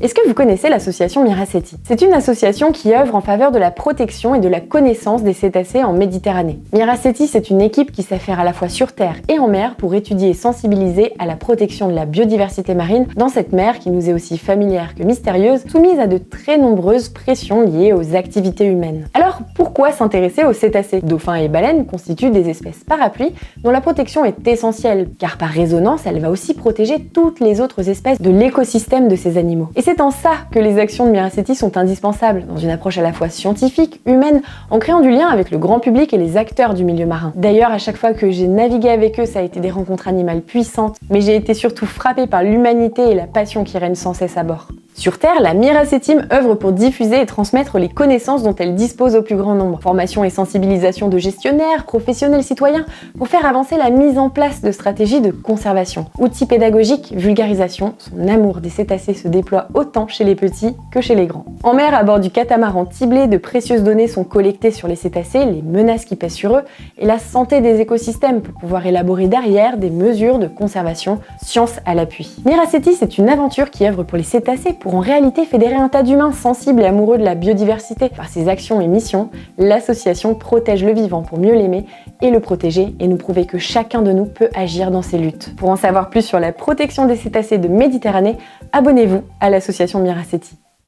Est-ce que vous connaissez l'association Miraceti? C'est une association qui œuvre en faveur de la protection et de la connaissance des cétacés en Méditerranée. Miraceti, c'est une équipe qui s'affaire à la fois sur terre et en mer pour étudier et sensibiliser à la protection de la biodiversité marine dans cette mer qui nous est aussi familière que mystérieuse, soumise à de très nombreuses pressions liées aux activités humaines. Alors, pourquoi s'intéresser aux cétacés? Dauphins et baleines constituent des espèces parapluies dont la protection est essentielle, car par résonance, elle va aussi protéger toutes les autres espèces de l'écosystème de ces animaux. Et c'est en ça que les actions de Miraceti sont indispensables, dans une approche à la fois scientifique, humaine, en créant du lien avec le grand public et les acteurs du milieu marin. D'ailleurs, à chaque fois que j'ai navigué avec eux, ça a été des rencontres animales puissantes, mais j'ai été surtout frappée par l'humanité et la passion qui règne sans cesse à bord. Sur Terre, la Miraceti œuvre pour diffuser et transmettre les connaissances dont elle dispose au plus grand nombre. Formation et sensibilisation de gestionnaires, professionnels, citoyens, pour faire avancer la mise en place de stratégies de conservation. Outils pédagogiques, vulgarisation, son amour des cétacés se déploie autant chez les petits que chez les grands. En mer, à bord du catamaran Tiblé, de précieuses données sont collectées sur les cétacés, les menaces qui pèsent sur eux et la santé des écosystèmes pour pouvoir élaborer derrière des mesures de conservation, science à l'appui. Miraceti, c'est une aventure qui œuvre pour les cétacés pour en réalité fédérer un tas d'humains sensibles et amoureux de la biodiversité. Par ses actions et missions, l'association protège le vivant pour mieux l'aimer et le protéger et nous prouver que chacun de nous peut agir dans ses luttes. Pour en savoir plus sur la protection des cétacés de Méditerranée, abonnez-vous à l'association Miraceti.